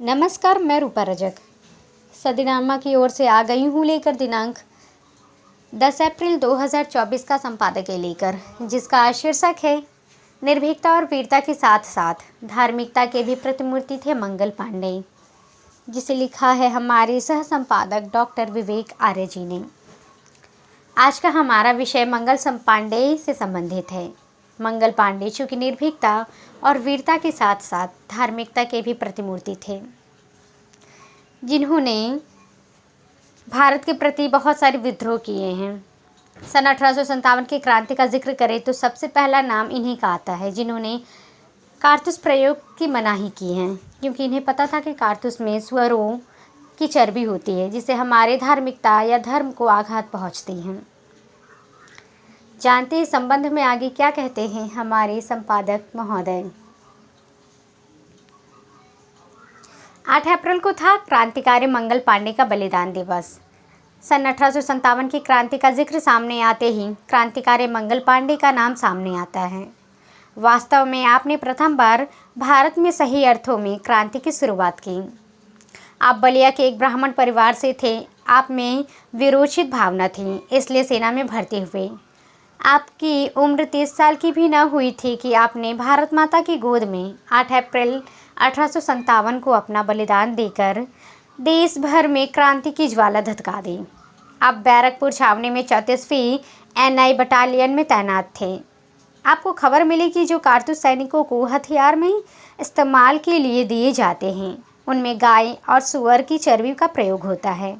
नमस्कार, मैं रूपा रजक सदीनामा की ओर से आ गई हूँ लेकर दिनांक 10 अप्रैल 2024 का संपादकीय लेकर, जिसका शीर्षक है निर्भीकता और वीरता के साथ साथ धार्मिकता के भी प्रतिमूर्ति थे मंगल पांडे, जिसे लिखा है हमारे सह संपादक डॉक्टर विवेक आर्य जी ने। आज का हमारा विषय मंगल पांडे से संबंधित है। मंगल पांडे चूँकि निर्भीकता और वीरता के साथ साथ धार्मिकता के भी प्रतिमूर्ति थे, जिन्होंने भारत के प्रति बहुत सारे विद्रोह किए हैं। सन 1857 की क्रांति का जिक्र करें तो सबसे पहला नाम इन्हीं का आता है, जिन्होंने कारतूस प्रयोग की मनाही की है, क्योंकि इन्हें पता था कि कारतूस में सुअरों की चर्बी होती है, जिससे हमारे धार्मिकता या धर्म को आघात पहुंचती है। जानते हैं इस संबंध में आगे क्या कहते हैं हमारे संपादक महोदय। 8 अप्रैल को था क्रांतिकारी मंगल पांडे का बलिदान दिवस। सन 1857 की क्रांति का जिक्र सामने आते ही क्रांतिकारी मंगल पांडे का नाम सामने आता है। वास्तव में आपने प्रथम बार भारत में सही अर्थों में क्रांति की शुरुआत की। आप बलिया के एक ब्राह्मण परिवार से थे। आप में विरोचित भावना थी, इसलिए सेना में भर्ती हुए। आपकी उम्र 30 साल की भी न हुई थी कि आपने भारत माता की गोद में 8 अप्रैल 1857 को अपना बलिदान देकर देश भर में क्रांति की ज्वाला धधका दी। आप बैरकपुर छावनी में 34वीं NI बटालियन में तैनात थे। आपको खबर मिली कि जो कारतूस सैनिकों को हथियार में इस्तेमाल के लिए दिए जाते हैं, उनमें गाय और सुअर की चर्बी का प्रयोग होता है।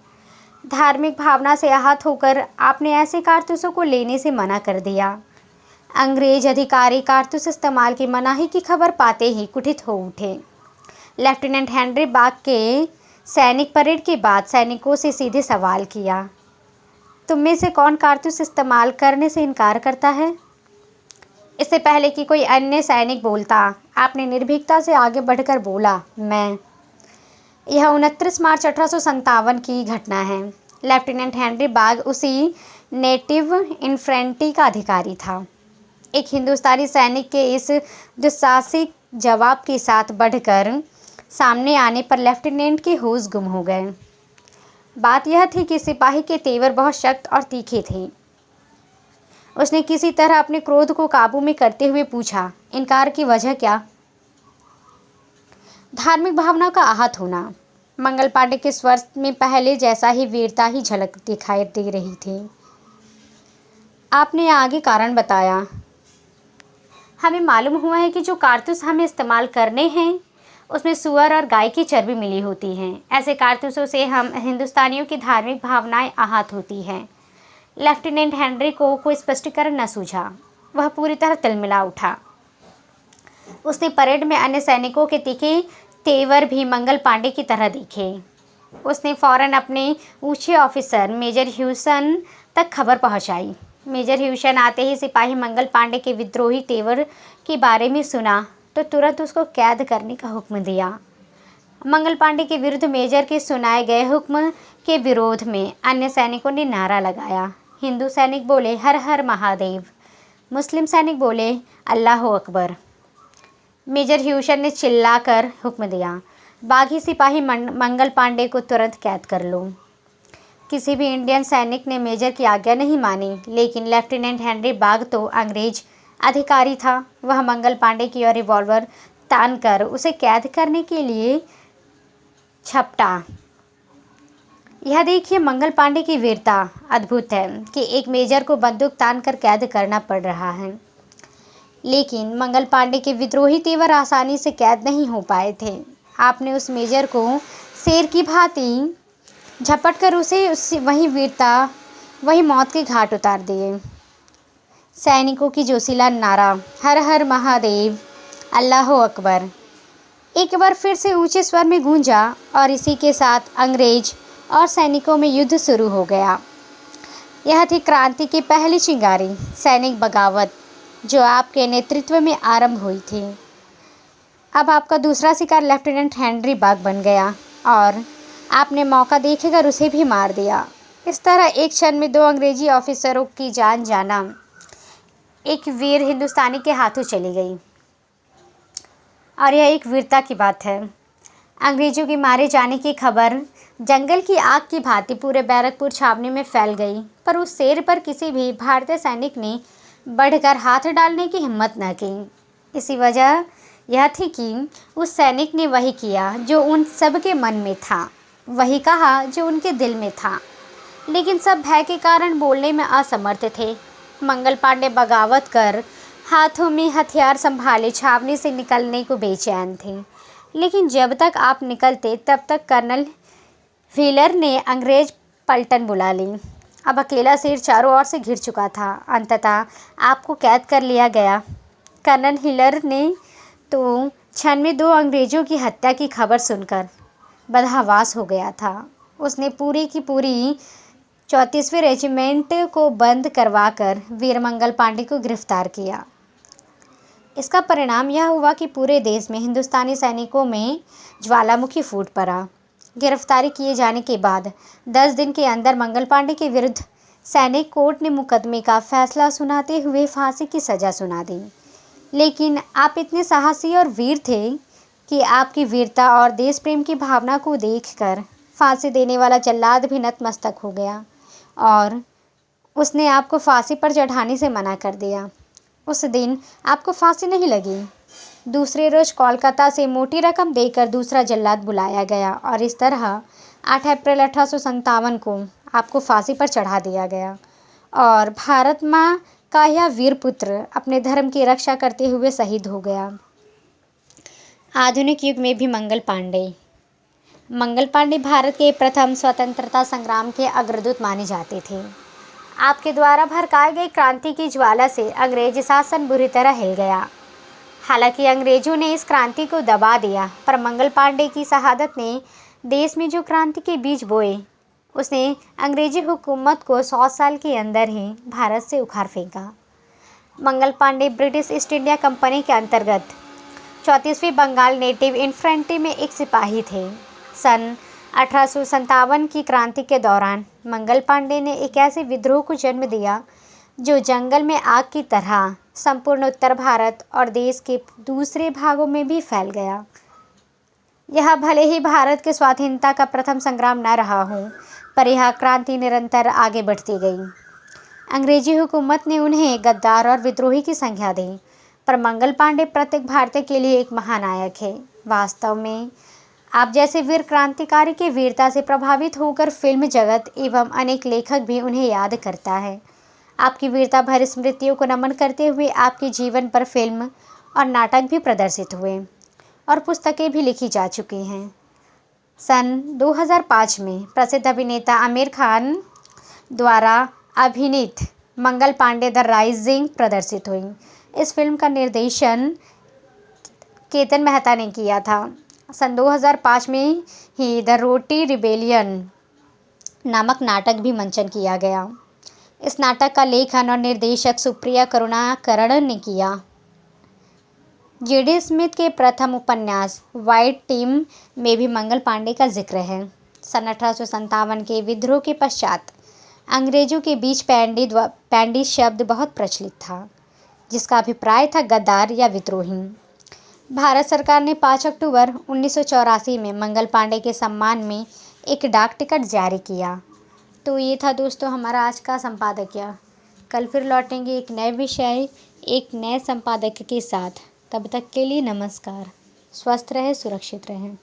धार्मिक भावना से आहत होकर आपने ऐसे कारतूसों को लेने से मना कर दिया। अंग्रेज अधिकारी कारतूस इस्तेमाल की मनाही की खबर पाते ही कुटित हो उठे। लेफ्टिनेंट हेनरी बाग के सैनिक परेड के बाद सैनिकों से सीधे सवाल किया, तुम में से कौन कारतूस इस्तेमाल करने से इनकार करता है? इससे पहले कि कोई अन्य सैनिक बोलता, आपने निर्भीकता से आगे बढ़कर बोला, मैं। यह 29 मार्च 1857 की घटना है। लेफ्टिनेंट हेनरी बाग उसी नेटिव इन्फेंट्री का अधिकारी था। एक हिंदुस्तानी सैनिक के इस दुस्साहसिक जवाब के साथ बढ़कर सामने आने पर लेफ्टिनेंट के होश गुम हो गए। बात यह थी कि सिपाही के तेवर बहुत सख्त और तीखे थे। उसने किसी तरह अपने क्रोध को काबू में करते हुए पूछा, इनकार की वजह क्या? धार्मिक भावना का आहत होना। मंगल पांडे के स्वर में पहले जैसा ही वीरता ही झलक दिखाई दे रही थी। आपने आगे कारण बताया, हमें मालूम हुआ है कि जो कारतूस हमें इस्तेमाल करने हैं, उसमें सुअर और गाय की चर्बी मिली होती है। ऐसे कारतूसों से हम हिंदुस्तानियों की धार्मिक भावनाएं आहत होती हैं। लेफ्टिनेंट हेनरी को कोई स्पष्टीकरण न सूझा। वह पूरी तरह तिलमिला उठा। उसने परेड में अन्य सैनिकों के तीखे तेवर भी मंगल पांडे की तरह दिखे। उसने फौरन अपने ऊंचे ऑफिसर मेजर ह्यूसन तक खबर पहुंचाई। मेजर ह्यूसन आते ही सिपाही मंगल पांडे के विद्रोही तेवर के बारे में सुना तो तुरंत उसको कैद करने का हुक्म दिया। मंगल पांडे के विरुद्ध मेजर के सुनाए गए हुक्म के विरोध में अन्य सैनिकों ने नारा लगाया। हिंदू सैनिक बोले, हर हर महादेव। मुस्लिम सैनिक बोले, अल्लाह अकबर। मेजर ह्यूसन ने चिल्लाकर हुक्म दिया, बागी सिपाही मंगल पांडे को तुरंत कैद कर लो। किसी भी इंडियन सैनिक ने मेजर की आज्ञा नहीं मानी, लेकिन लेफ्टिनेंट हेनरी बाग तो अंग्रेज अधिकारी था। वह मंगल पांडे की ओर रिवॉल्वर तानकर उसे कैद करने के लिए झपटा। यह देखिए मंगल पांडे की वीरता अद्भुत है कि एक मेजर को बंदूक तानकर कैद करना पड़ रहा है। लेकिन मंगल पांडे के विद्रोही तेवर आसानी से कैद नहीं हो पाए थे। आपने उस मेजर को शेर की भांति झपट कर उसे वही वीरता, वही मौत के घाट उतार दिए। सैनिकों की जोशीला नारा, हर हर महादेव, अल्लाह अकबर, एक बार फिर से ऊंचे स्वर में गूंजा और इसी के साथ अंग्रेज और सैनिकों में युद्ध शुरू हो गया। यह थी क्रांति की पहली चिंगारी, सैनिक बगावत, जो आपके नेतृत्व में आरंभ हुई थी। अब आपका दूसरा शिकार लेफ्टिनेंट हेनरी बाग बन गया और आपने मौका देखकर उसे भी मार दिया। इस तरह एक क्षण में 2 अंग्रेजी ऑफिसरों की जान जाना एक वीर हिंदुस्तानी के हाथों चली गई, और यह एक वीरता की बात है। अंग्रेजों के मारे जाने की खबर जंगल की आग की भांति पूरे बैरकपुर छावनी में फैल गई, पर उस शेर पर किसी भी भारतीय सैनिक ने बढ़कर हाथ डालने की हिम्मत न की। इसी वजह यह थी कि उस सैनिक ने वही किया जो उन सबके मन में था, वही कहा जो उनके दिल में था, लेकिन सब भय के कारण बोलने में असमर्थ थे। मंगल पांडे बगावत कर हाथों में हथियार संभाले छावनी से निकलने को बेचैन थे, लेकिन जब तक आप निकलते तब तक कर्नल व्हीलर ने अंग्रेज पलटन बुला ली। अब अकेला शेर चारों ओर से घिर चुका था। अंततः आपको कैद कर लिया गया। कर्नल व्हीलर ने तो क्षण में 2 अंग्रेजों की हत्या की खबर सुनकर बदहवास हो गया था। उसने पूरी की पूरी 34वें रेजिमेंट को बंद करवाकर वीर मंगल पांडे को गिरफ्तार किया। इसका परिणाम यह हुआ कि पूरे देश में हिंदुस्तानी सैनिकों में ज्वालामुखी फूट पड़ा। गिरफ्तारी किए जाने के बाद 10 दिन के अंदर मंगल पांडे के विरुद्ध सैनिक कोर्ट ने मुकदमे का फैसला सुनाते हुए फांसी की सज़ा सुना दी। लेकिन आप इतने साहसी और वीर थे कि आपकी वीरता और देश प्रेम की भावना को देखकर फांसी देने वाला जल्लाद भी नतमस्तक हो गया और उसने आपको फांसी पर चढ़ाने से मना कर दिया। उस दिन आपको फांसी नहीं लगी। दूसरे रोज कोलकाता से मोटी रकम देकर दूसरा जल्लाद बुलाया गया और इस तरह 8 अप्रैल 1857 को आपको फांसी पर चढ़ा दिया गया और भारत माँ का यह वीर पुत्र अपने धर्म की रक्षा करते हुए शहीद हो गया। आधुनिक युग में भी मंगल पांडे भारत के प्रथम स्वतंत्रता संग्राम के अग्रदूत माने जाते थे। आपके द्वारा भड़काई गई क्रांति की ज्वाला से अंग्रेज शासन बुरी तरह हिल गया। हालांकि अंग्रेजों ने इस क्रांति को दबा दिया, पर मंगल पांडे की शहादत ने देश में जो क्रांति के बीज बोए, उसने अंग्रेजी हुकूमत को 100 साल के अंदर ही भारत से उखाड़ फेंका। Mangal Pandey British East India company के अंतर्गत 34वीं बंगाल नेटिव इन्फेंट्री में एक सिपाही थे। सन 1857 की क्रांति के दौरान मंगल पांडे ने एक ऐसे विद्रोह को जन्म दिया जो जंगल में आग की तरह संपूर्ण उत्तर भारत और देश के दूसरे भागों में भी फैल गया। यह भले ही भारत के स्वाधीनता का प्रथम संग्राम न रहा हो, पर यह क्रांति निरंतर आगे बढ़ती गई। अंग्रेजी हुकूमत ने उन्हें गद्दार और विद्रोही की संज्ञा दी, पर मंगल पांडे प्रत्येक भारतीय के लिए एक महानायक है। वास्तव में आप जैसे वीर क्रांतिकारी की वीरता से प्रभावित होकर फिल्म जगत एवं अनेक लेखक भी उन्हें याद करता है। आपकी वीरता भरी स्मृतियों को नमन करते हुए आपके जीवन पर फिल्म और नाटक भी प्रदर्शित हुए और पुस्तकें भी लिखी जा चुकी हैं। सन 2005 में प्रसिद्ध अभिनेता आमिर खान द्वारा अभिनीत मंगल पांडे द राइजिंग प्रदर्शित हुई। इस फिल्म का निर्देशन केतन मेहता ने किया था। सन 2005 में ही द रोटी रिबेलियन नामक नाटक भी मंचन किया गया। इस नाटक का लेखन और निर्देशक सुप्रिया करुणाकरण ने किया। जेडी स्मिथ के प्रथम उपन्यास व्हाइट टीम में भी मंगल पांडे का जिक्र है। सन 1857 के विद्रोह के पश्चात अंग्रेजों के बीच पैंडी शब्द बहुत प्रचलित था, जिसका अभिप्राय था गद्दार या विद्रोही। भारत सरकार ने 5 अक्टूबर 1984 में मंगल पांडे के सम्मान में एक डाक टिकट जारी किया। तो ये था दोस्तों हमारा आज का संपादकीय। कल फिर लौटेंगे एक नए विषय, एक नए संपादक के साथ। तब तक के लिए नमस्कार। स्वस्थ रहें, सुरक्षित रहें।